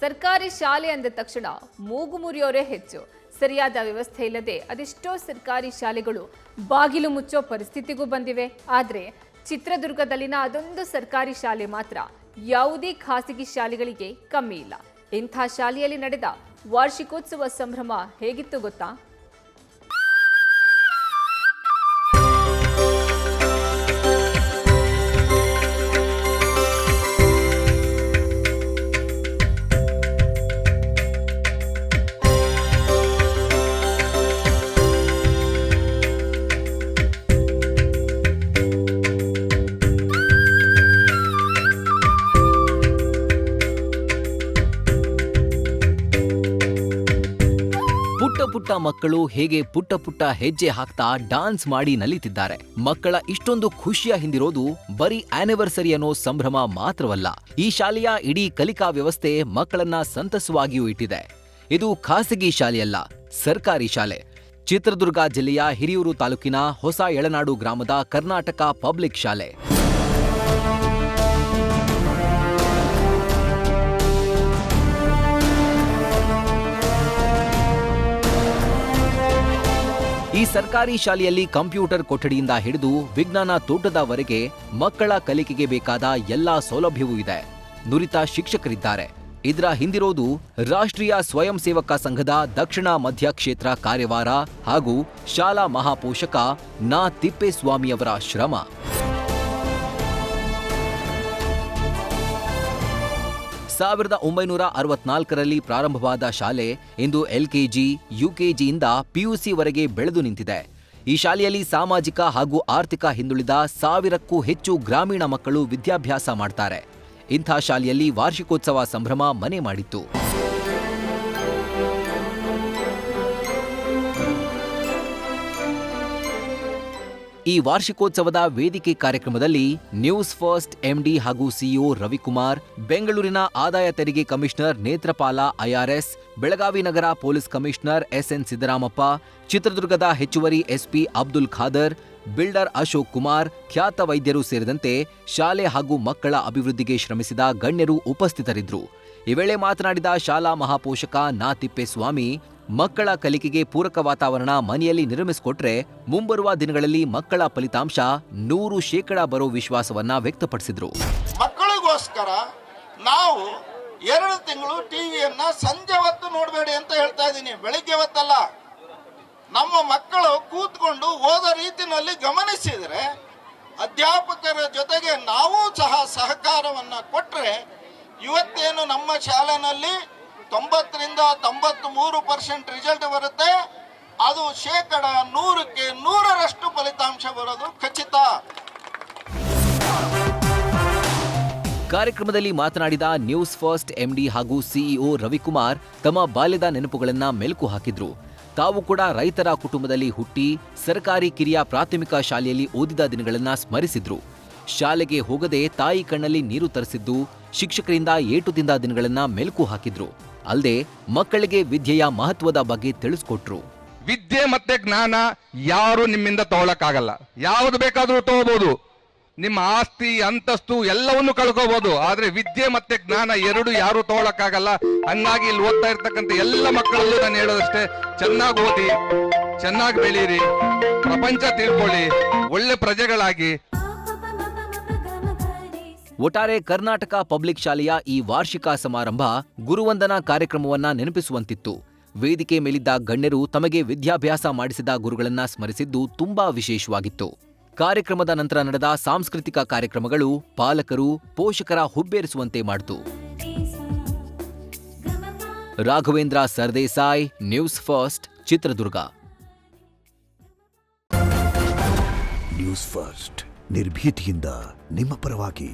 ಸರ್ಕಾರಿ ಶಾಲೆ ಅಂದ ತಕ್ಷಣ ಮೂಗು ಮುರಿಯೋರೇ ಹೆಚ್ಚು. ಸರಿಯಾದ ವ್ಯವಸ್ಥೆ ಇಲ್ಲದೆ ಅದೆಷ್ಟೋ ಸರ್ಕಾರಿ ಶಾಲೆಗಳು ಬಾಗಿಲು ಮುಚ್ಚೋ ಪರಿಸ್ಥಿತಿಗೂ ಬಂದಿವೆ. ಆದರೆ ಚಿತ್ರದುರ್ಗದಲ್ಲಿನ ಅದೊಂದು ಸರ್ಕಾರಿ ಶಾಲೆ ಮಾತ್ರ ಯಾವುದೇ ಖಾಸಗಿ ಶಾಲೆಗಳಿಗೆ ಕಮ್ಮಿ ಇಲ್ಲ. ಇಂಥ ಶಾಲೆಯಲ್ಲಿ ನಡೆದ ವಾರ್ಷಿಕೋತ್ಸವ ಸಂಭ್ರಮ ಹೇಗಿತ್ತು ಗೊತ್ತಾ? ಪುಟ್ಟ ಮಕ್ಕಳು ಹೇಗೆ ಪುಟ್ಟ ಹೆಜ್ಜೆ ಹಾಕ್ತಾ ಡಾನ್ಸ್ ಮಾಡಿ ನಲಿತಿದ್ದಾರೆ. ಮಕ್ಕಳ ಇಷ್ಟೊಂದು ಖುಷಿಯ ಹಿಂದಿರೋದು ಬರೀ ಆನಿವರ್ಸರಿ ಅನ್ನೋ ಸಂಭ್ರಮ ಮಾತ್ರವಲ್ಲ, ಈ ಶಾಲೆಯ ಇಡೀ ಕಲಿಕಾ ವ್ಯವಸ್ಥೆ ಮಕ್ಕಳನ್ನ ಸಂತಸವಾಗಿಯೂ ಇಟ್ಟಿದೆ. ಇದು ಖಾಸಗಿ ಶಾಲೆಯಲ್ಲ, ಸರ್ಕಾರಿ ಶಾಲೆ. ಚಿತ್ರದುರ್ಗ ಜಿಲ್ಲೆಯ ಹಿರಿಯೂರು ತಾಲೂಕಿನ ಹೊಸ ಯಳನಾಡು ಗ್ರಾಮದ ಕರ್ನಾಟಕ ಪಬ್ಲಿಕ್ ಶಾಲೆ. ಈ ಸರ್ಕಾರಿ ಶಾಲೆಯಲ್ಲಿ ಕಂಪ್ಯೂಟರ್ ಕೊಠಡಿಯಿಂದ ಹಿಡಿದು ವಿಜ್ಞಾನ ತೋಟದವರೆಗೆ ಮಕ್ಕಳ ಕಲಿಕೆಗೆ ಬೇಕಾದ ಎಲ್ಲಾ ಸೌಲಭ್ಯವೂ ಇದೆ. ನುರಿತ ಶಿಕ್ಷಕರಿದ್ದಾರೆ. ಇದರ ಹಿಂದಿರೋದು ರಾಷ್ಟ್ರೀಯ ಸ್ವಯಂ ಸೇವಕ ಸಂಘದ ದಕ್ಷಿಣ ಮಧ್ಯ ಕ್ಷೇತ್ರ ಕಾರ್ಯವಾರ ಹಾಗೂ ಶಾಲಾ ಮಹಾಪೋಷಕ ನಾ ತಿಪ್ಪೇಸ್ವಾಮಿಯವರ ಶ್ರಮ. ಸಾವಿರದ 1964ರಲ್ಲಿ ಪ್ರಾರಂಭವಾದ ಶಾಲೆ ಇಂದು ಎಲ್ಕೆಜಿ, ಯುಕೆಜಿಯಿಂದ ಪಿಯುಸಿವರೆಗೆ ಬೆಳೆದು ನಿಂತಿದೆ. ಈ ಶಾಲೆಯಲ್ಲಿ ಸಾಮಾಜಿಕ ಹಾಗೂ ಆರ್ಥಿಕ ಹಿಂದುಳಿದ 1000ಕ್ಕೂ ಹೆಚ್ಚು ಗ್ರಾಮೀಣ ಮಕ್ಕಳು ವಿದ್ಯಾಭ್ಯಾಸ ಮಾಡ್ತಾರೆ. ಇಂಥ ಶಾಲೆಯಲ್ಲಿ ವಾರ್ಷಿಕೋತ್ಸವ ಸಂಭ್ರಮ ಮನೆ ಮಾಡಿತ್ತು. ಈ ವಾರ್ಷಿಕೋತ್ಸವದ ವೇದಿಕೆ ಕಾರ್ಯಕ್ರಮದಲ್ಲಿ ನ್ಯೂಸ್ ಫಸ್ಟ್ ಎಂಡಿ ಹಾಗೂ ಸಿಇಒ ರವಿಕುಮಾರ್, ಬೆಂಗಳೂರಿನ ಆದಾಯ ತೆರಿಗೆ ಕಮಿಷನರ್ ನೇತ್ರಪಾಲ ಐಆರ್ಎಸ್, ಬೆಳಗಾವಿ ನಗರ ಪೊಲೀಸ್ ಕಮಿಷನರ್ ಎಸ್ಎನ್ ಸಿದ್ದರಾಮಪ್ಪ, ಚಿತ್ರದುರ್ಗದ ಹೆಚ್ಚುವರಿ ಎಸ್ಪಿ ಅಬ್ದುಲ್ ಖಾದರ್, ಬಿಲ್ಡರ್ ಅಶೋಕ್ ಕುಮಾರ್, ಖ್ಯಾತ ವೈದ್ಯರು ಸೇರಿದಂತೆ ಶಾಲೆ ಹಾಗೂ ಮಕ್ಕಳ ಅಭಿವೃದ್ಧಿಗೆ ಶ್ರಮಿಸಿದ ಗಣ್ಯರು ಉಪಸ್ಥಿತರಿದ್ದರು. ಈ ವೇಳೆ ಮಾತನಾಡಿದ ಶಾಲಾ ಮಹಾಪೋಷಕ ನಾ ತಿಪ್ಪೇಸ್ವಾಮಿ, ಮಕ್ಕಳ ಕಲಿಕೆಗೆ ಪೂರಕ ವಾತಾವರಣ ಮನೆಯಲ್ಲಿ ನಿರ್ಮಿಸಿಕೊಟ್ರೆ ಮುಂಬರುವ ದಿನಗಳಲ್ಲಿ ಮಕ್ಕಳ ಫಲಿತಾಂಶ 100% ಬರೋ ವಿಶ್ವಾಸವನ್ನ ವ್ಯಕ್ತಪಡಿಸಿದ್ರು. ಮಕ್ಕಳಿಗೋಸ್ಕರ ನಾವು 2 ತಿಂಗಳು ಟಿವಿಯನ್ನ ಸಂಜೆ ಹೊತ್ತು ನೋಡಬೇಡಿ ಅಂತ ಹೇಳ್ತಾ ಇದ್ದೀನಿ, ಬೆಳಿಗ್ಗೆ ಹೊತ್ತಲ್ಲ. ನಮ್ಮ ಮಕ್ಕಳು ಕೂತ್ಕೊಂಡು ಓದೋ ರೀತಿನಲ್ಲಿ ಗಮನಿಸಿದರೆ, ಅಧ್ಯಾಪಕರ ಜೊತೆಗೆ ನಾವು ಸಹ ಸಹಕಾರವನ್ನ ಕೊಟ್ರೆ ಇವತ್ತೇನು ನಮ್ಮ ಶಾಲೆನಲ್ಲಿ 90ರಿಂದ 93% ರಿಸಲ್ಟ್ ಬರುತ್ತೆ, ಅದು 100ಕ್ಕೆ 100ರಷ್ಟು ಫಲಿತಾಂಶ ಬರೋದು ಖಚಿತ. ಕಾರ್ಯಕ್ರಮದಲ್ಲಿ ಮಾತನಾಡಿದ ನ್ಯೂಸ್ ಫಸ್ಟ್ ಎಂಡಿ ಹಾಗೂ ಸಿಇಒ ರವಿಕುಮಾರ್ ತಮ್ಮ ಬಾಲ್ಯದ ನೆನಪುಗಳನ್ನ ಮೆಲುಕು ಹಾಕಿದ್ರು. ತಾವು ಕೂಡ ರೈತರ ಕುಟುಂಬದಲ್ಲಿ ಹುಟ್ಟಿ ಸರ್ಕಾರಿ ಕಿರಿಯ ಪ್ರಾಥಮಿಕ ಶಾಲೆಯಲ್ಲಿ ಓದಿದ ದಿನಗಳನ್ನ ಸ್ಮರಿಸಿದ್ರು. ಶಾಲೆಗೆ ಹೋಗದೆ ತಾಯಿ ಕಣ್ಣಲ್ಲಿ ನೀರು ತರಿಸಿದ್ದು, ಶಿಕ್ಷಕರಿಂದ ಏಟು ತಿಂದ ದಿನಗಳನ್ನ ಮೆಲುಕು ಹಾಕಿದ್ರು. ಅಲ್ಲದೆ ಮಕ್ಕಳಿಗೆ ವಿದ್ಯೆಯ ಮಹತ್ವದ ಬಗ್ಗೆ ತಿಳಿಸ್ಕೊಟ್ರು. ವಿದ್ಯೆ ಮತ್ತೆ ಜ್ಞಾನ ಯಾರು ನಿಮ್ಮಿಂದ ತಗೊಳಕ್ಕಾಗಲ್ಲ. ಯಾವುದು ಬೇಕಾದ್ರೂ ತಗೋಬಹುದು, ನಿಮ್ಮ ಆಸ್ತಿ ಅಂತಸ್ತು ಎಲ್ಲವನ್ನು ಕಳ್ಕೋಬಹುದು, ಆದ್ರೆ ವಿದ್ಯೆ ಮತ್ತೆ ಜ್ಞಾನ ಎರಡು ಯಾರು ತಗೊಳಕ್ಕಾಗಲ್ಲ. ಹಂಗಾಗಿ ಇಲ್ಲಿ ಓದ್ತಾ ಇರ್ತಕ್ಕಂಥ ಎಲ್ಲ ಮಕ್ಕಳಲ್ಲೂ ನಾನು ಹೇಳೋದಷ್ಟೇ, ಚೆನ್ನಾಗಿ ಓದಿ, ಚೆನ್ನಾಗಿ ಬೆಳೀರಿ, ಪ್ರಪಂಚ ತಿಳ್ಕೊಳ್ಳಿ, ಒಳ್ಳೆ ಪ್ರಜೆಗಳಾಗಿ. ಒಟ್ಟಾರೆ ಕರ್ನಾಟಕ ಪಬ್ಲಿಕ್ ಶಾಲೆಯ ಈ ವಾರ್ಷಿಕ ಸಮಾರಂಭ ಗುರುವಂದನಾ ಕಾರ್ಯಕ್ರಮವನ್ನ ನೆನಪಿಸುವಂತಿತ್ತು. ವೇದಿಕೆ ಮೇಲಿದ್ದ ಗಣ್ಯರು ತಮಗೆ ವಿದ್ಯಾಭ್ಯಾಸ ಮಾಡಿಸಿದ ಗುರುಗಳನ್ನ ಸ್ಮರಿಸಿದ್ದು ತುಂಬಾ ವಿಶೇಷವಾಗಿತ್ತು. ಕಾರ್ಯಕ್ರಮದ ನಂತರ ನಡೆದ ಸಾಂಸ್ಕೃತಿಕ ಕಾರ್ಯಕ್ರಮಗಳು ಪಾಲಕರು, ಪೋಷಕರ ಹುಬ್ಬೇರಿಸುವಂತೆ ಮಾಡಿತು. Raghavendra Sardesai, news first, Chitradurga. News first ನಿರ್ಭೀತಿಯಿಂದ ನಿಮ್ಮ ಪರವಾಗಿ.